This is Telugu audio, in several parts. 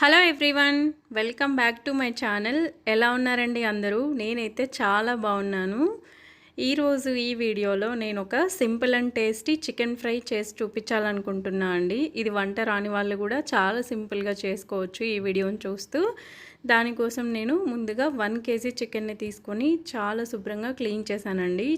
Hello everyone, welcome back to my channel. ఎలా ఉన్నారండి అందరూ? నేనైతే చాలా బాగున్నాను. ఈరోజు ఈ వీడియోలో నేను ఒక simple and tasty chicken fry చేసి చూపించాలనుకుంటున్నా అండి. ఇది వంట రాని వాళ్ళు కూడా చాలా సింపుల్గా చేసుకోవచ్చు ఈ వీడియోని చూస్తూ. దానికోసం నేను ముందుగా 1 kg చికెన్ని తీసుకొని చాలా శుభ్రంగా క్లీన్ చేశానండి.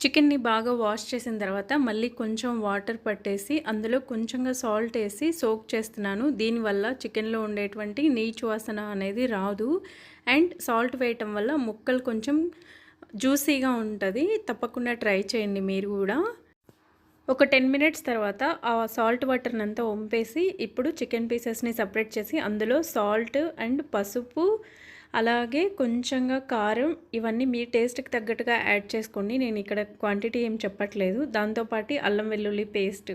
చికెన్ని బాగా వాష్ చేసిన తర్వాత మళ్ళీ కొంచెం వాటర్ పట్టేసి అందులో కొంచెంగా సాల్ట్ వేసి సోక్ చేస్తున్నాను. దీనివల్ల చికెన్లో ఉండేటువంటి నీచు వాసన అనేది రాదు. అండ్ సాల్ట్ వేయటం వల్ల ముక్కలు కొంచెం జ్యూసీగా ఉంటుంది. తప్పకుండా ట్రై చేయండి మీరు కూడా. ఒక 10 మినిట్స్ తర్వాత ఆ సాల్ట్ వాటర్ని అంతా వంపేసి ఇప్పుడు చికెన్ పీసెస్ని సపరేట్ చేసి అందులో సాల్ట్ అండ్ పసుపు అలాగే కొంచెంగా కారం ఇవన్నీ మీ టేస్ట్కి తగ్గట్టుగా యాడ్ చేసుకోండి. నేను ఇక్కడ క్వాంటిటీ ఏం చెప్పట్లేదు. దాంతోపాటు అల్లం వెల్లుల్లి పేస్ట్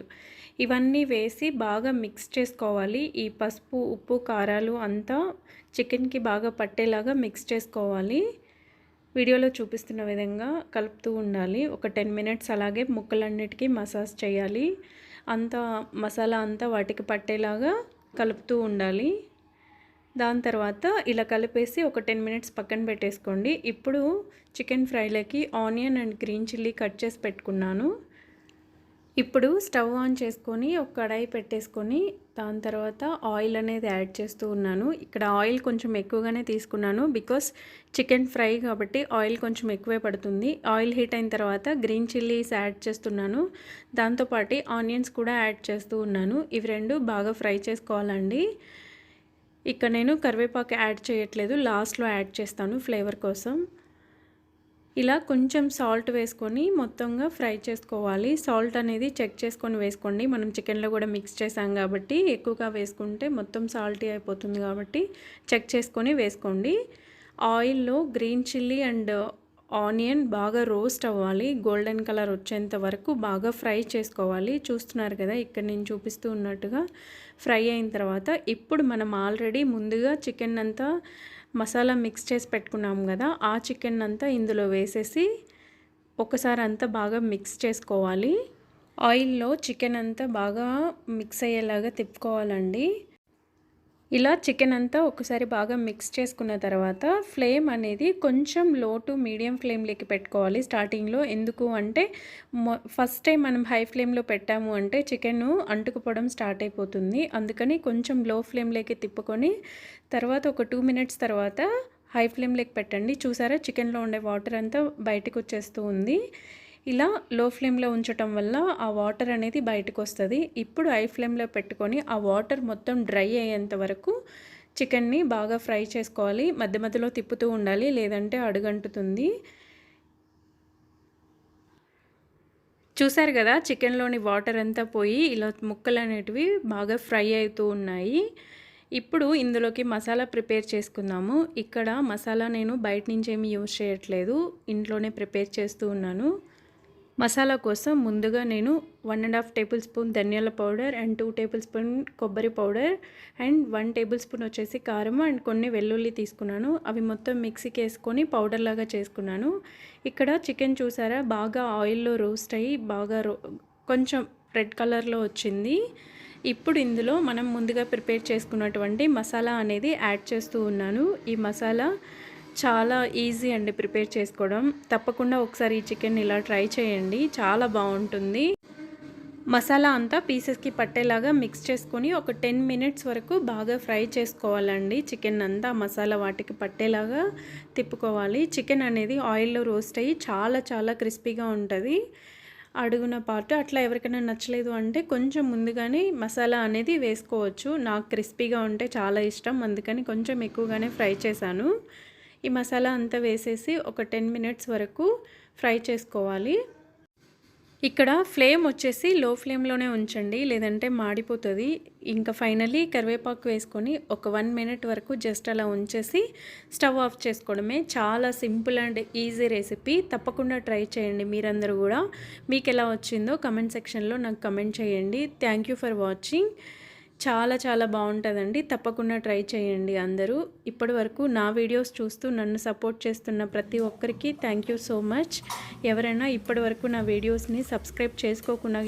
ఇవన్నీ వేసి బాగా మిక్స్ చేసుకోవాలి. ఈ పసుపు ఉప్పు కారాలు అంతా చికెన్కి బాగా పట్టేలాగా మిక్స్ చేసుకోవాలి. వీడియోలో చూపిస్తున్న విధంగా కలుపుతూ ఉండాలి. ఒక 10 మినిట్స్ అలాగే ముక్కలన్నిటికీ మసాజ్ చేయాలి. మసాలా అంతా వాటికి పట్టేలాగా కలుపుతూ ఉండాలి. దాని తర్వాత ఇలా కలిపేసి ఒక 10 మినిట్స్ పక్కన పెట్టేసుకోండి. ఇప్పుడు చికెన్ ఫ్రైలోకి onion and green chilli cut చేసి పెట్టుకున్నాను. ఇప్పుడు స్టవ్ ఆన్ చేసుకొని ఒక కడాయి పెట్టేసుకొని దాని తర్వాత ఆయిల్ అనేది యాడ్ చేస్తూ ఉన్నాను. ఇక్కడ ఆయిల్ కొంచెం ఎక్కువగానే తీసుకున్నాను బికాస్ చికెన్ ఫ్రై కాబట్టి ఆయిల్ కొంచెం ఎక్కువే పడుతుంది. ఆయిల్ హీట్ అయిన తర్వాత గ్రీన్ చిల్లీస్ యాడ్ చేస్తున్నాను. దాంతోపాటు ఆనియన్స్ కూడా యాడ్ చేస్తూ ఉన్నాను. ఇవి రెండు బాగా ఫ్రై చేసుకోవాలండి. ఇక్కడ నేను కరివేపాకు యాడ్ చేయట్లేదు, లాస్ట్లో యాడ్ చేస్తాను ఫ్లేవర్ కోసం. ఇలా కొంచెం సాల్ట్ వేసుకొని మొత్తంగా ఫ్రై చేసుకోవాలి. సాల్ట్ అనేది చెక్ చేసుకొని వేసుకోండి. మనం చికెన్లో కూడా మిక్స్ చేసాం కాబట్టి ఎక్కువగా వేసుకుంటే మొత్తం సాల్టీ అయిపోతుంది కాబట్టి చెక్ చేసుకొని వేసుకోండి. ఆయిల్లో గ్రీన్ చిల్లీ అండ్ ఆనియన్ బాగా రోస్ట్ అవ్వాలి. గోల్డెన్ కలర్ వచ్చేంత వరకు బాగా ఫ్రై చేసుకోవాలి. చూస్తున్నారు కదా, ఇక్కడ నేను చూపిస్తూ ఉన్నట్టుగా ఫ్రై అయిన తర్వాత ఇప్పుడు మనం ఆల్రెడీ ముందుగా చికెన్ అంతా మసాలా మిక్స్ చేసి పెట్టుకున్నాం కదా, ఆ చికెన్ అంతా ఇందులో వేసేసి ఒకసారి అంతా బాగా మిక్స్ చేసుకోవాలి. ఆయిల్లో చికెన్ అంతా బాగా మిక్స్ అయ్యేలాగా తిప్పుకోవాలండి. ఇలా చికెన్ అంతా ఒకసారి బాగా మిక్స్ చేసుకున్న తర్వాత ఫ్లేమ్ అనేది కొంచెం లో టు మీడియం ఫ్లేమ్లోకి పెట్టుకోవాలి స్టార్టింగ్లో. ఎందుకు అంటే ఫస్ట్ టైం మనం హై ఫ్లేమ్లో పెట్టాము అంటే చికెన్ అంటుకుపోవడం స్టార్ట్ అయిపోతుంది. అందుకని కొంచెం లో ఫ్లేమ్లోకి తిప్పుకొని తర్వాత ఒక 2 మినిట్స్ తర్వాత హై ఫ్లేమ్లోకి పెట్టండి. చూసారా, చికెన్లో ఉండే వాటర్ అంతా బయటకు వచ్చేస్తూ ఉంది. ఇలా లో ఫ్లేమ్లో ఉంచటం వల్ల ఆ వాటర్ అనేది బయటకు వస్తుంది. ఇప్పుడు హై ఫ్లేమ్లో పెట్టుకొని ఆ వాటర్ మొత్తం డ్రై అయ్యేంత వరకు చికెన్ని బాగా ఫ్రై చేసుకోవాలి. మధ్య మధ్యలో తిప్పుతూ ఉండాలి, లేదంటే అడుగంటుతుంది. చూసారు కదా, చికెన్లోని వాటర్ అంతా పోయి ఇలా ముక్కలు అనేటివి బాగా ఫ్రై అవుతూ ఉన్నాయి. ఇప్పుడు ఇందులోకి మసాలా ప్రిపేర్ చేసుకుందాము. ఇక్కడ మసాలా నేను బయట నుంచి ఏమీ యూజ్ చేయట్లేదు, ఇంట్లోనే ప్రిపేర్ చేస్తూ ఉన్నాను. మసాలా కోసం ముందుగా నేను 1.5 టేబుల్ స్పూన్ ధనియాల పౌడర్ అండ్ 2 టేబుల్ స్పూన్ కొబ్బరి పౌడర్ అండ్ 1 టేబుల్ స్పూన్ వచ్చేసి కారం అండ్ కొన్ని వెల్లుల్లి తీసుకున్నాను. అవి మొత్తం మిక్సీకి వేసుకొని పౌడర్ లాగా చేసుకున్నాను. ఇక్కడ చికెన్ చూసారా, బాగా ఆయిల్లో రోస్ట్ అయ్యి బాగా కొంచెం రెడ్ కలర్లో వచ్చింది. ఇప్పుడు ఇందులో మనం ముందుగా ప్రిపేర్ చేసుకున్నటువంటి మసాలా అనేది యాడ్ చేస్తూ ఉన్నాను. ఈ మసాలా చాలా ఈజీ అండి ప్రిపేర్ చేసుకోవడం. తప్పకుండా ఒకసారి ఈ చికెన్ ఇలా ట్రై చేయండి, చాలా బాగుంటుంది. మసాలా అంతా పీసెస్కి పట్టేలాగా మిక్స్ చేసుకొని ఒక 10 మినిట్స్ వరకు బాగా ఫ్రై చేసుకోవాలండి. చికెన్ అంతా మసాలా వాటికి పట్టేలాగా తిప్పుకోవాలి. చికెన్ అనేది ఆయిల్లో రోస్ట్ అయ్యి చాలా చాలా క్రిస్పీగా ఉంటుంది. అడుగున పార్ట్ అట్లా ఎవరికైనా నచ్చలేదు అంటే కొంచెం ముందుగానే మసాలా అనేది వేసుకోవచ్చు. నాకు క్రిస్పీగా ఉంటే చాలా ఇష్టం, అందుకని కొంచెం ఎక్కువగానే ఫ్రై చేశాను. ఈ మసాలా అంతా వేసేసి ఒక 10 మినిట్స్ వరకు ఫ్రై చేసుకోవాలి. ఇక్కడ ఫ్లేమ్ వచ్చేసి లో ఫ్లేమ్లోనే ఉంచండి, లేదంటే మాడిపోతుంది. ఇంకా ఫైనలీ కరివేపాకు వేసుకొని ఒక 1 మినిట్ వరకు జస్ట్ అలా ఉంచేసి స్టవ్ ఆఫ్ చేసుకోవడమే. చాలా సింపుల్ అండ్ ఈజీ రెసిపీ. తప్పకుండా ట్రై చేయండి మీరందరూ కూడా. మీకు ఎలా వచ్చిందో కమెంట్ సెక్షన్లో నాకు కమెంట్ చేయండి. Thank you for watching. చాలా చాలా బాగుంటుందండి. తప్పకుండా ట్రై చేయండి అందరూ. ఇప్పటి వరకు నా వీడియోస్ చూస్తూ నన్ను సపోర్ట్ చేస్తున్న ప్రతి ఒక్కరికి థ్యాంక్ యూ సో మచ్. ఎవరైనా ఇప్పటి వరకు నా వీడియోస్ని సబ్స్క్రైబ్ చేసుకోకుండా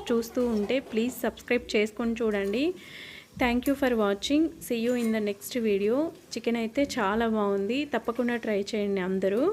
చూస్తూ ఉంటే ప్లీజ్ సబ్స్క్రైబ్ చేసుకొని చూడండి. Thank you for watching. See you in the next video. Chicken అయితే చాలా బాగుంది. తప్పకుండా ట్రై చేయండి అందరూ.